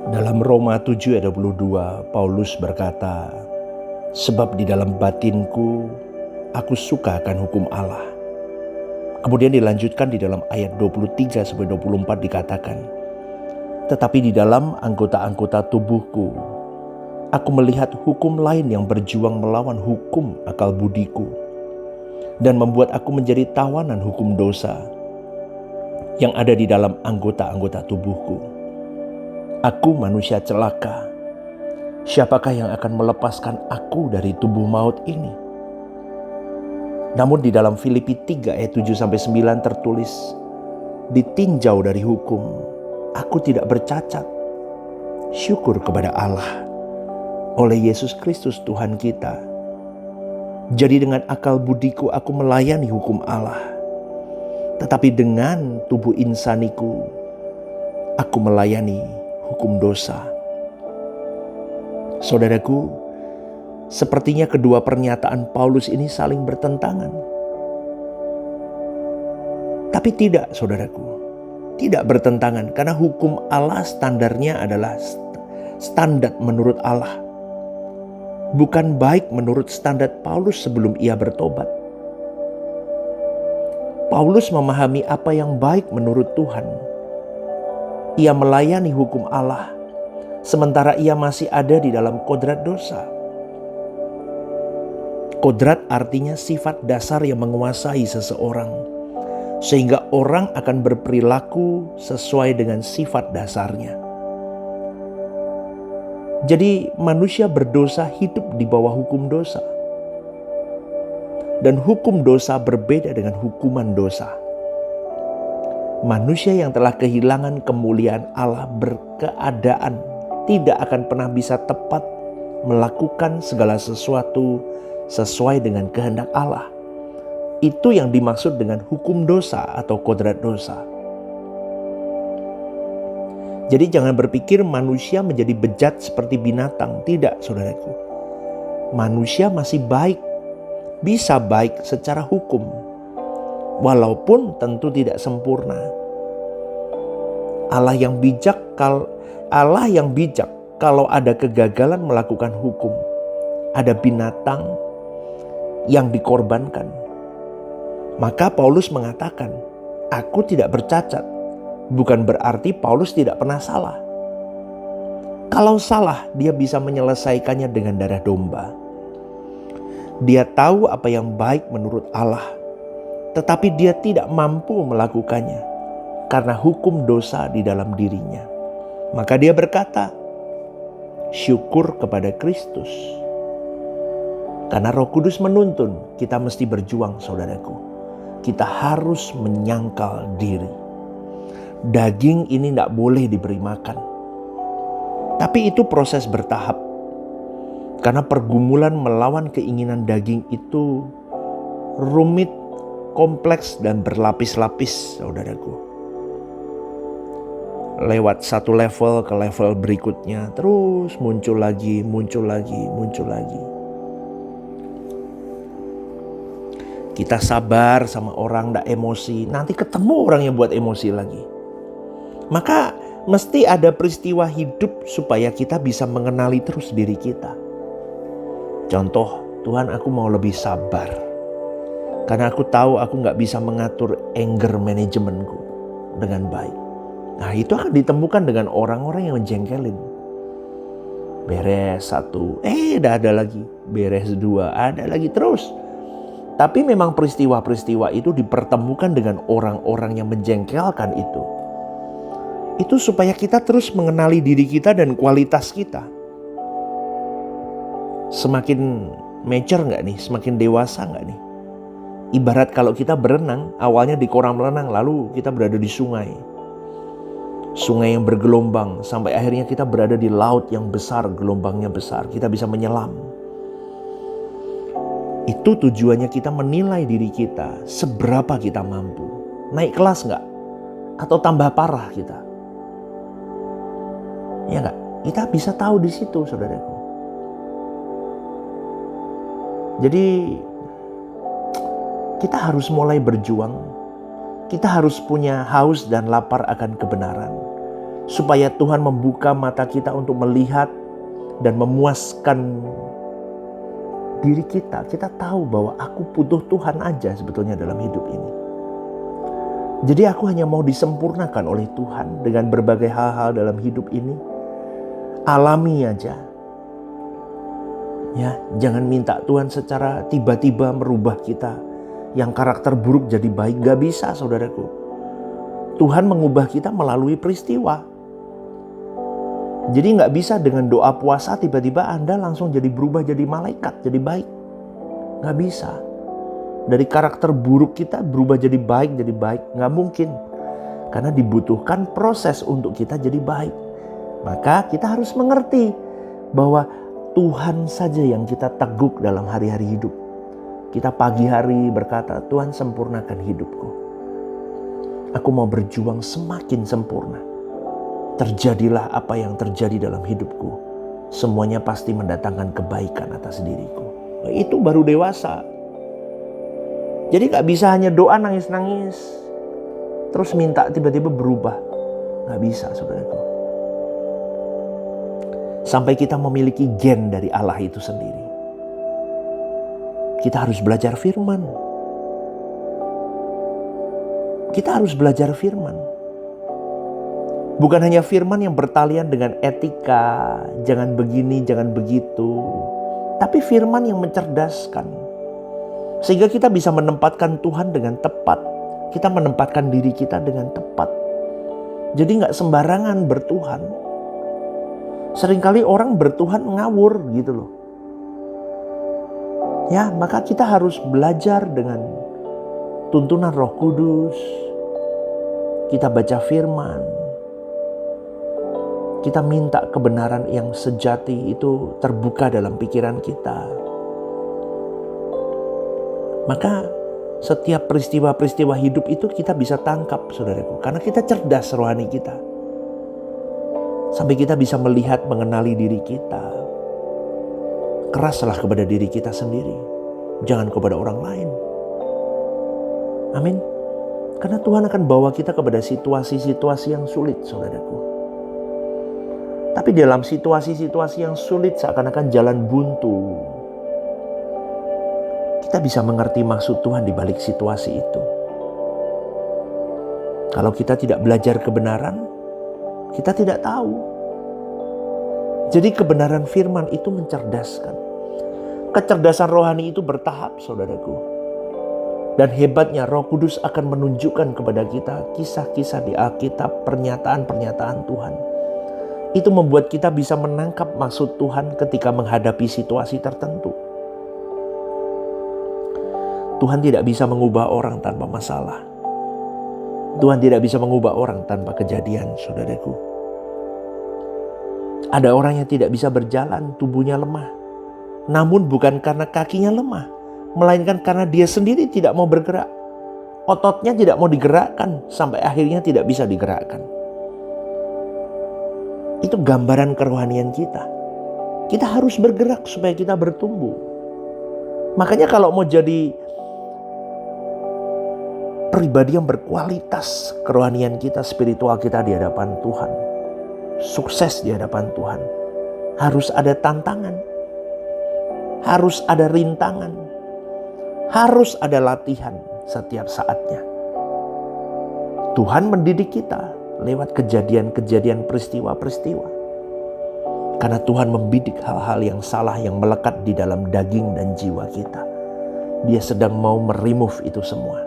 Dalam Roma 7 ayat 22, Paulus berkata, "Sebab di dalam batinku, aku suka akan hukum Allah." Kemudian dilanjutkan di dalam ayat 23-24 dikatakan, "Tetapi di dalam anggota-anggota tubuhku, aku melihat hukum lain yang berjuang melawan hukum akal budiku, dan membuat aku menjadi tawanan hukum dosa yang ada di dalam anggota-anggota tubuhku. Aku manusia celaka. Siapakah yang akan melepaskan aku dari tubuh maut ini?" Namun di dalam Filipi 3 ayat 7-9 tertulis, "Ditinjau dari hukum, aku tidak bercacat. Syukur kepada Allah oleh Yesus Kristus Tuhan kita. Jadi dengan akal budiku aku melayani hukum Allah, tetapi dengan tubuh insaniku aku melayani hukum dosa." Saudaraku, sepertinya kedua pernyataan Paulus ini saling bertentangan. Tapi tidak, saudaraku, tidak bertentangan, karena hukum Allah standarnya adalah standar menurut Allah, bukan baik menurut standar Paulus sebelum ia bertobat. Paulus memahami apa yang baik menurut Tuhan. Ia melayani hukum Allah, sementara ia masih ada di dalam kodrat dosa. Kodrat artinya sifat dasar yang menguasai seseorang, sehingga orang akan berperilaku sesuai dengan sifat dasarnya. Jadi manusia berdosa hidup di bawah hukum dosa. Dan hukum dosa berbeda dengan hukuman dosa. Manusia yang telah kehilangan kemuliaan Allah berkeadaan tidak akan pernah bisa tepat melakukan segala sesuatu sesuai dengan kehendak Allah. Itu yang dimaksud dengan hukum dosa atau kodrat dosa. Jadi jangan berpikir manusia menjadi bejat seperti binatang. Tidak, saudaraku. Manusia masih baik, bisa baik secara hukum, walaupun tentu tidak sempurna. Allah yang bijak kalau ada kegagalan melakukan hukum, ada binatang yang dikorbankan. Maka Paulus mengatakan, "Aku tidak bercacat." Bukan berarti Paulus tidak pernah salah. Kalau salah, dia bisa menyelesaikannya dengan darah domba. Dia tahu apa yang baik menurut Allah, tetapi dia tidak mampu melakukannya karena hukum dosa di dalam dirinya. Maka dia berkata, "Syukur kepada Kristus." Karena Roh Kudus menuntun kita mesti berjuang, saudaraku. Kita harus menyangkal diri. Daging ini tidak boleh diberi makan. Tapi itu proses bertahap. Karena pergumulan melawan keinginan daging itu rumit, kompleks, dan berlapis-lapis, saudaraku. Lewat satu level ke level berikutnya, terus muncul lagi. Kita sabar sama orang, tidak emosi. Nanti ketemu orang yang buat emosi lagi. Maka mesti ada peristiwa hidup supaya kita bisa mengenali terus diri kita. Contoh, "Tuhan, aku mau lebih sabar. Karena aku tahu aku gak bisa mengatur anger manajemenku dengan baik." Nah, itu akan ditemukan dengan orang-orang yang menjengkelin. Beres satu, dah ada lagi. Beres dua, ada lagi terus. Tapi memang peristiwa-peristiwa itu dipertemukan dengan orang-orang yang menjengkelkan itu. Itu supaya kita terus mengenali diri kita dan kualitas kita. Semakin mature gak nih? Semakin dewasa gak nih? Ibarat kalau kita berenang, awalnya di kolam renang, lalu kita berada di sungai. Sungai yang bergelombang, sampai akhirnya kita berada di laut yang besar, gelombangnya besar. Kita bisa menyelam. Itu tujuannya kita menilai diri kita, seberapa kita mampu. Naik kelas gak? Atau tambah parah kita? Ya enggak? Kita bisa tahu di situ, saudaraku. Jadi kita harus mulai berjuang. Kita harus punya haus dan lapar akan kebenaran. supaya Tuhan membuka mata kita untuk melihat dan memuaskan diri kita. Kita tahu bahwa aku butuh Tuhan aja sebetulnya dalam hidup ini. Jadi aku hanya mau disempurnakan oleh Tuhan dengan berbagai hal-hal dalam hidup ini. Alami aja. Ya, jangan minta Tuhan secara tiba-tiba merubah kita yang karakter buruk jadi baik. Gak bisa, saudaraku. Tuhan mengubah kita melalui peristiwa. Jadi gak bisa dengan doa puasa tiba-tiba Anda langsung jadi berubah jadi malaikat, jadi baik. Gak bisa. Dari karakter buruk kita berubah jadi baik, gak mungkin. Karena dibutuhkan proses untuk kita jadi baik. Maka kita harus mengerti bahwa Tuhan saja yang kita teguk dalam hari-hari hidup. Kita pagi hari berkata, Tuhan sempurnakan hidupku. Aku mau berjuang semakin sempurna. Terjadilah apa yang terjadi dalam hidupku. Semuanya pasti mendatangkan kebaikan atas diriku. Nah, itu baru dewasa. Jadi gak bisa hanya doa nangis-nangis terus minta tiba-tiba berubah. Gak bisa, saudaraku. Sampai kita memiliki gen dari Allah itu sendiri. Kita harus belajar firman. Kita harus belajar firman. Bukan hanya firman yang bertalian dengan etika, jangan begini, jangan begitu. Tapi firman yang mencerdaskan. Sehingga kita bisa menempatkan Tuhan dengan tepat. Kita menempatkan diri kita dengan tepat. Jadi gak sembarangan bertuhan. Seringkali orang bertuhan ngawur gitu loh. Ya, maka kita harus belajar dengan tuntunan Roh Kudus. Kita baca firman. Kita minta kebenaran yang sejati itu terbuka dalam pikiran kita. Maka setiap peristiwa-peristiwa hidup itu kita bisa tangkap, saudaraku. Karena kita cerdas rohani kita. Sampai kita bisa melihat, mengenali diri kita. Keraslah kepada diri kita sendiri. Jangan kepada orang lain. Amin. Karena Tuhan akan bawa kita kepada situasi-situasi yang sulit, saudaraku. Tapi dalam situasi-situasi yang sulit seakan-akan jalan buntu. Kita bisa mengerti maksud Tuhan di balik situasi itu. Kalau kita tidak belajar kebenaran, kita tidak tahu. Jadi kebenaran firman itu mencerdaskan. Kecerdasan rohani itu bertahap, saudaraku. Dan hebatnya Roh Kudus akan menunjukkan kepada kita kisah-kisah di Alkitab, pernyataan-pernyataan Tuhan. Itu membuat kita bisa menangkap maksud Tuhan ketika menghadapi situasi tertentu. Tuhan tidak bisa mengubah orang tanpa masalah. Tuhan tidak bisa mengubah orang tanpa kejadian, saudaraku. Ada orang yang tidak bisa berjalan, tubuhnya lemah. Namun bukan karena kakinya lemah, melainkan karena dia sendiri tidak mau bergerak. Ototnya tidak mau digerakkan, sampai akhirnya tidak bisa digerakkan. Itu gambaran kerohanian kita. Kita harus bergerak supaya kita bertumbuh. Makanya kalau mau jadi pribadi yang berkualitas, kerohanian kita, spiritual kita di hadapan Tuhan, sukses di hadapan Tuhan, harus ada tantangan, harus ada rintangan, harus ada latihan setiap saatnya. Tuhan mendidik kita lewat kejadian-kejadian, peristiwa-peristiwa. Karena Tuhan membidik hal-hal yang salah yang melekat di dalam daging dan jiwa kita. Dia sedang mau remove itu semua.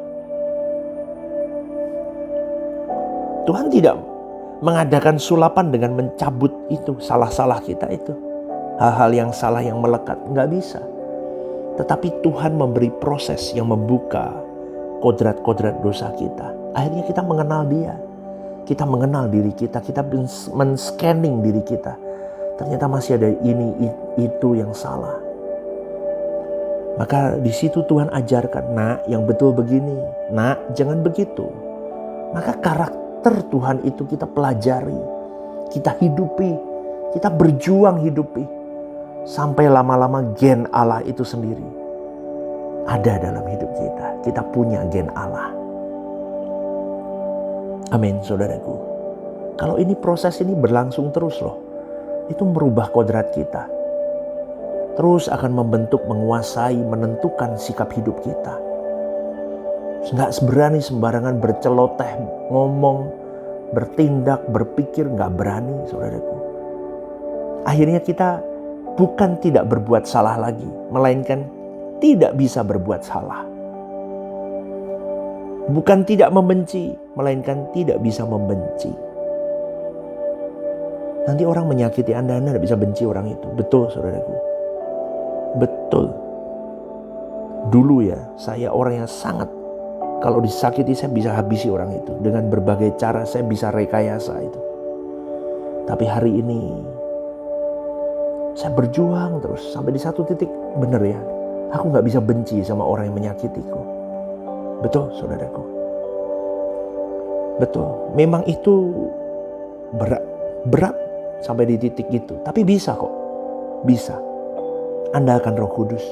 Tuhan tidak mengadakan sulapan dengan mencabut itu, salah-salah kita itu. Hal-hal yang salah yang melekat, nggak bisa. Tetapi Tuhan memberi proses yang membuka kodrat-kodrat dosa kita. Akhirnya kita mengenal Dia. Kita mengenal diri kita, kita men-scanning diri kita. Ternyata masih ada ini, itu yang salah. Maka di situ Tuhan ajarkan, nak yang betul begini, nak jangan begitu. Maka karakter Tuhan itu kita pelajari, kita hidupi, kita berjuang hidupi. Sampai lama-lama gen Allah itu sendiri ada dalam hidup kita. Kita punya gen Allah. Amin, saudaraku. Kalau ini proses ini berlangsung terus loh, itu merubah kodrat kita. Terus akan membentuk, menguasai, menentukan sikap hidup kita. Nggak berani sembarangan berceloteh, ngomong, bertindak, berpikir, nggak berani, saudaraku. Akhirnya kita bukan tidak berbuat salah lagi, melainkan tidak bisa berbuat salah. Bukan tidak membenci, melainkan tidak bisa membenci. Nanti orang menyakiti Anda tidak bisa benci orang itu. Betul, saudaraku. Betul. Dulu ya, saya orang yang sangat, kalau disakiti saya bisa habisi orang itu. Dengan berbagai cara saya bisa rekayasa itu. Tapi hari ini saya berjuang terus. Sampai di satu titik, benar ya, aku gak bisa benci sama orang yang menyakitiku. Betul, saudaraku. Betul. Memang itu berat sampai di titik itu. Tapi bisa kok. Bisa. Andalkan Roh Kudus.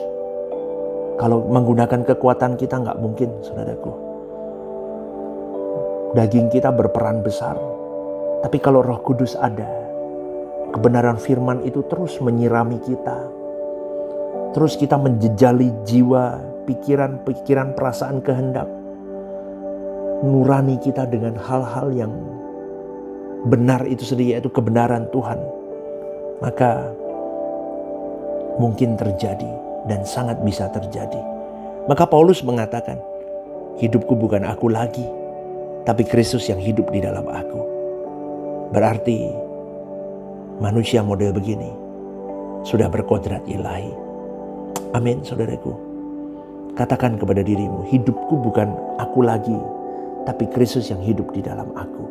Kalau menggunakan kekuatan kita nggak mungkin, saudaraku. Daging kita berperan besar. Tapi kalau Roh Kudus ada, kebenaran firman itu terus menyirami kita. Terus kita menjejali jiwa, pikiran, perasaan, kehendak. Nurani kita dengan hal-hal yang benar itu sendiri, yaitu kebenaran Tuhan. Maka mungkin terjadi dan sangat bisa terjadi. Maka Paulus mengatakan, hidupku bukan aku lagi, tapi Kristus yang hidup di dalam aku. Berarti manusia model begini sudah berkodrat ilahi. Amin, saudaraku. Katakan kepada dirimu, hidupku bukan aku lagi, tapi Kristus yang hidup di dalam aku.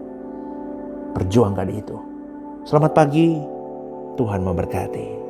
Perjuangkan itu. Selamat pagi, Tuhan memberkati.